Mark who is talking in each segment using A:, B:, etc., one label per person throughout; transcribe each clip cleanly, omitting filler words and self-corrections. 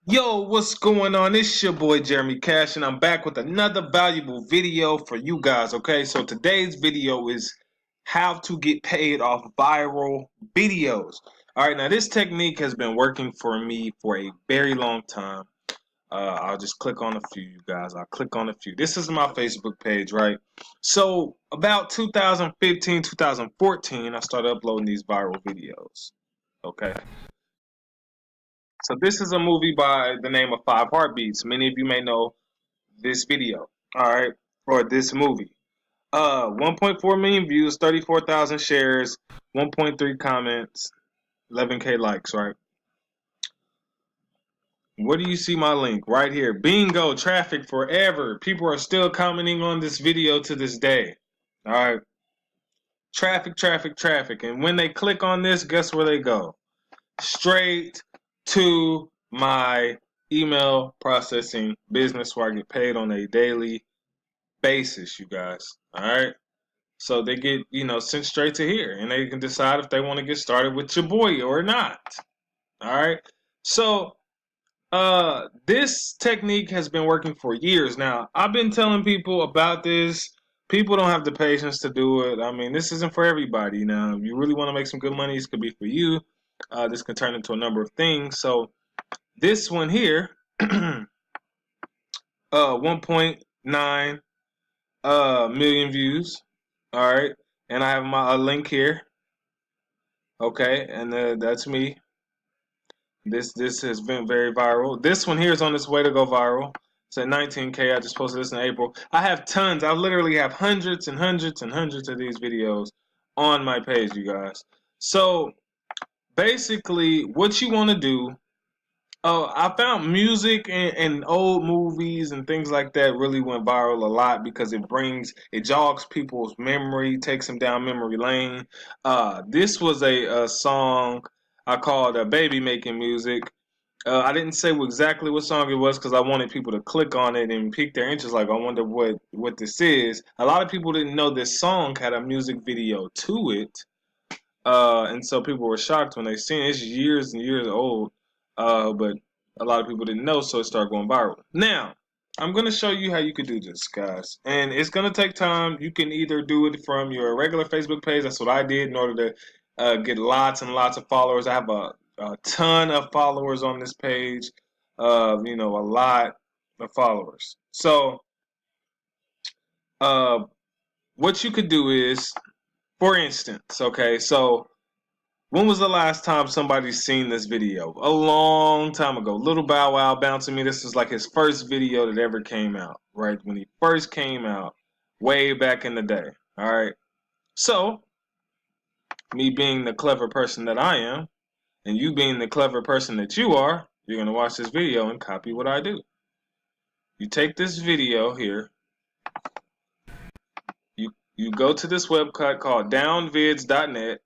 A: Yo, what's going on? It's your boy Jeremy Cash, and I'm back with another valuable video for you guys. Okay, so today's video is how to get paid off viral videos. All right, now this technique has been working for me for a very long time. I'll just click on a few, you guys. I'll click on a few. This is my Facebook page, right? So about 2015, 2014, I started uploading these viral videos. Okay. So this is a movie by the name of Five Heartbeats. Many of you may know this video, all right, or this movie. 1.4 million views, 34,000 shares, 1.3 comments, 11K likes, right? Where do you see my link? Right here. Bingo, traffic forever. People are still commenting on this video to this day. All right. Traffic, traffic, traffic. And when they click on this, guess where they go? Straight to my email processing business where I get paid on a daily basis, you guys. All right. So they get, sent straight to here and they can decide if they want to get started with your boy or not. All right. So this technique has been working for years now. I've been telling people about this. People don't have the patience to do it. I mean, this isn't for everybody. Now, if you really want to make some good money, this could be for you. This can turn into a number of things. So this one here, 1.9 million views. All right, and I have my link here. Okay, and that's me. This has been very viral. This one here is on its way to go viral. It's at 19K. I just posted this in April. I have tons. I literally have hundreds and hundreds and hundreds of these videos on my page, you guys. So basically, what you want to do. Oh, I found music and old movies and things like that really went viral a lot because it jogs people's memory, takes them down memory lane. This was a song I called Baby Making Music. I didn't say exactly what song it was because I wanted people to click on it and pique their interest. Like, I wonder what this is. A lot of people didn't know this song had a music video to it. And so people were shocked when they seen it. It's years and years old, but a lot of people didn't know, so it started going viral. Now, I'm going to show you how you could do this, guys. And it's going to take time. You can either do it from your regular Facebook page. That's what I did in order to get lots and lots of followers. I have a ton of followers on this page, a lot of followers. So, uh, what you could do is, for instance, okay, so when was the last time somebody seen this video? A long time ago. Little Bow Wow bouncing me. This was like his first video that ever came out, right? When he first came out, way back in the day. All right. So, me being the clever person that I am, and you being the clever person that you are, you're going to watch this video and copy what I do. You take this video here, you go to this website called downvids.net,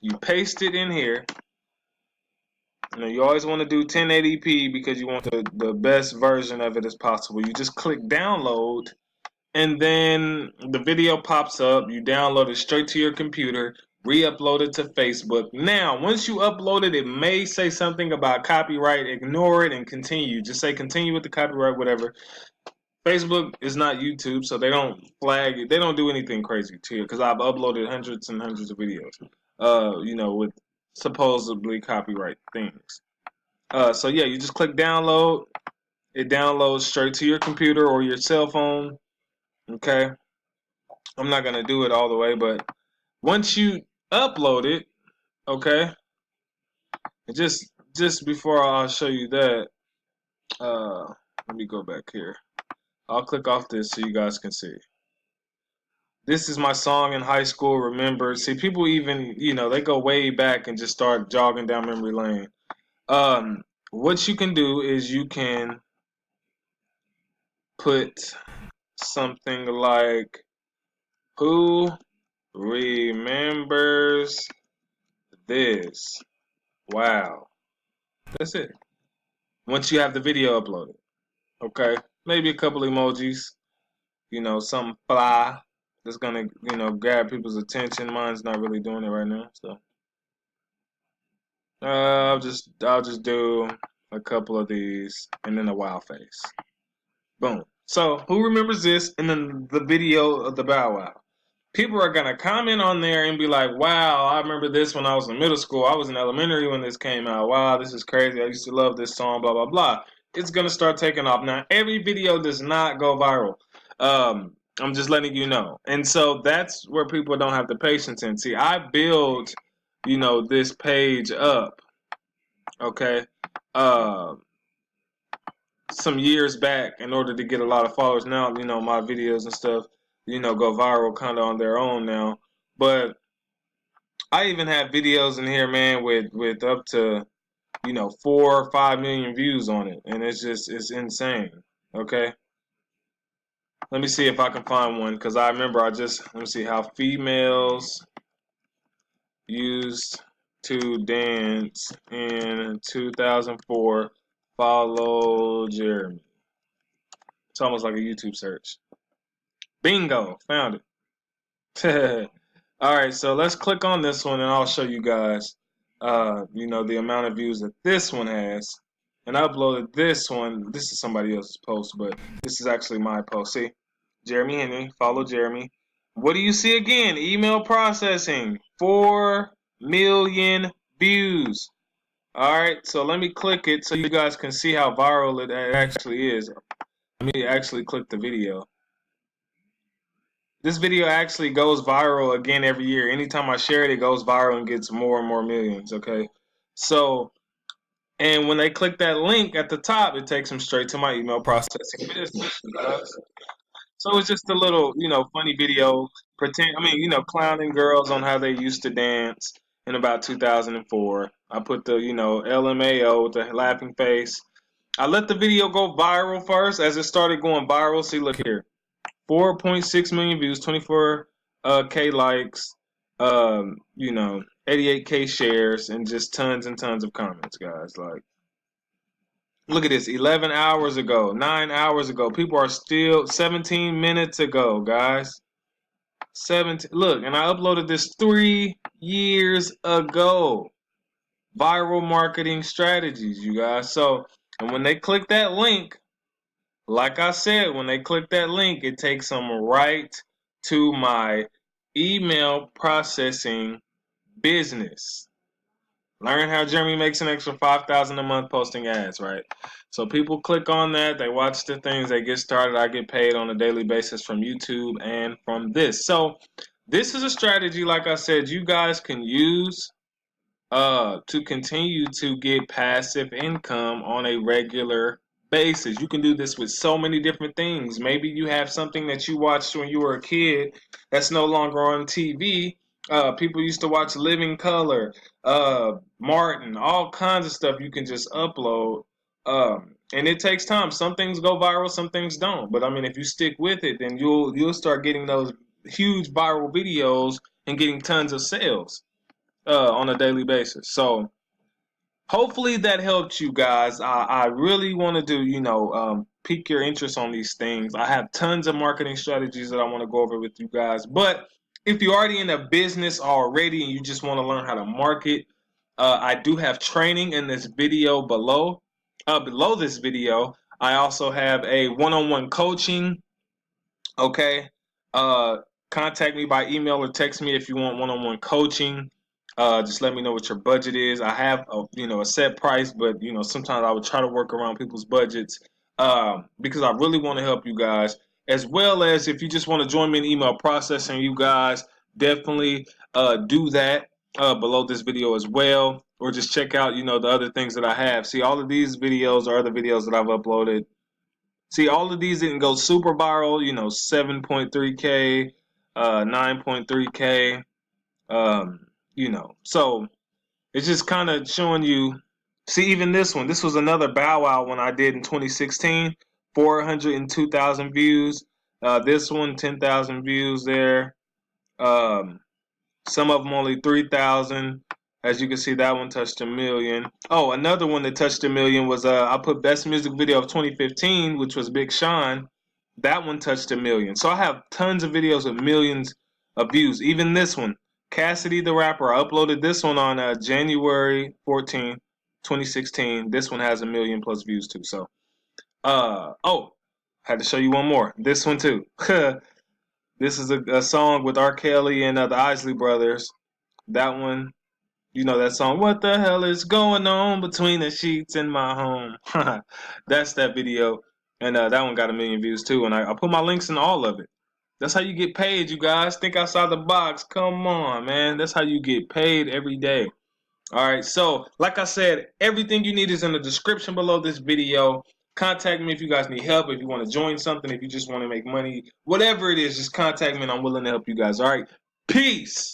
A: you paste it in here. You always want to do 1080p because you want the best version of it as possible. You just click download and then the video pops up. You download it straight to your computer, re-upload it to Facebook. Now, once you upload it, it may say something about copyright. Ignore it and continue. Just say continue with the copyright, whatever. Facebook is not YouTube, so they don't flag it. They don't do anything crazy to you because I've uploaded hundreds and hundreds of videos, with supposedly copyright things. So yeah, you just click download. It downloads straight to your computer or your cell phone. Okay. I'm not gonna do it all the way, but once you upload it, okay. And just before I'll show you that, let me go back here. I'll click off this so you guys can see. This is my song in high school. Remember, see, people even they go way back and just start jogging down memory lane. What you can do is you can put something like who remembers this? Wow. That's it. Once you have the video uploaded. Okay? Maybe a couple emojis. Something fly that's gonna, grab people's attention. Mine's not really doing it right now. So I'll just do a couple of these, and then a wow face. Boom. So who remembers this? And then the video of the Bow Wow. People are gonna comment on there and be like, "Wow, I remember this when I was in middle school. I was in elementary when this came out. Wow, this is crazy. I used to love this song. Blah blah blah." It's gonna start taking off. Now, every video does not go viral. I'm just letting you know. And so that's where people don't have the patience in. See, I build, this page up. Okay. Some years back in order to get a lot of followers. Now, my videos and stuff, go viral kind of on their own now. But I even have videos in here, man, with up to, 4 or 5 million views on it. And it's insane. Okay. Let me see if I can find one, because I remember let me see how females used to dance in 2004. Follow Jeremy. It's almost like a YouTube search. Bingo, found it. All right, so let's click on this one, and I'll show you guys, the amount of views that this one has. And I uploaded this one. This is somebody else's post, but this is actually my post. See, Jeremy Henry, follow Jeremy. What do you see again? Email processing, 4 million views. All right, so let me click it so you guys can see how viral it actually is. Let me actually click the video. This video actually goes viral again every year. Anytime I share it, it goes viral and gets more and more millions, okay? So, and when they click that link at the top, it takes them straight to my email processing business. So it's just a little, funny video. Clowning girls on how they used to dance in about 2004. I put the, LMAO with the laughing face. I let the video go viral first. As it started going viral, see, look here. 4.6 million views, 24K likes, 88K shares, and just tons and tons of comments, guys. Like, look at this, 11 hours ago, 9 hours ago. People are still 17 minutes ago, guys. 17. Look, and I uploaded this 3 years ago. Viral marketing strategies, you guys. So, and when they click that link, like I said, when they click that link, it takes them right to my email processing business. Learn how Jeremy makes an extra $5,000 a month posting ads, right? So people click on that, they watch the things, they get started. I get paid on a daily basis from YouTube and from this. So this is a strategy, like I said, you guys can use to continue to get passive income on a regular basis. You can do this with so many different things. Maybe you have something that you watched when you were a kid that's no longer on TV. People used to watch Living Color, Martin, all kinds of stuff you can just upload. And it takes time. Some things go viral, some things don't. But I mean, if you stick with it, then you'll start getting those huge viral videos and getting tons of sales on a daily basis. So hopefully that helped you guys. I really want to do, pique your interest on these things. I have tons of marketing strategies that I want to go over with you guys. But if you're already in a business already and you just want to learn how to market, I do have training in this video below. Below this video, I also have a one-on-one coaching. Okay. Contact me by email or text me if you want one-on-one coaching. Just let me know what your budget is. I have a set price, but sometimes I would try to work around people's budgets because I really want to help you guys. As well as if you just want to join me in email processing, you guys definitely do that below this video as well, or just check out the other things that I have. See, all of these videos are other videos that I've uploaded. See, all of these didn't go super viral. 7.3K, 9.3K. So it's just kind of showing you. See, even this one, this was another Bow Wow one I did in 2016, 402,000 views. This one, 10,000 views there. Some of them only 3,000. As you can see, that one touched 1 million. Oh, another one that touched 1 million was I put best music video of 2015, which was Big Sean. That one touched 1 million. So I have tons of videos with millions of views. Even this one, Cassidy the Rapper. I uploaded this one on January 14th. 2016. This one has 1 million plus views too. So, oh, had to show you one more. This one too. This is a song with R. Kelly and the Isley Brothers. That one, you know that song. What the hell is going on between the sheets in my home? That's that video, and that one got 1 million views too. And I put my links in all of it. That's how you get paid, you guys. Think outside the box. Come on, man. That's how you get paid every day. All right. So, like I said, everything you need is in the description below this video. Contact me if you guys need help, if you want to join something, if you just want to make money, whatever it is, just contact me and I'm willing to help you guys. All right. Peace.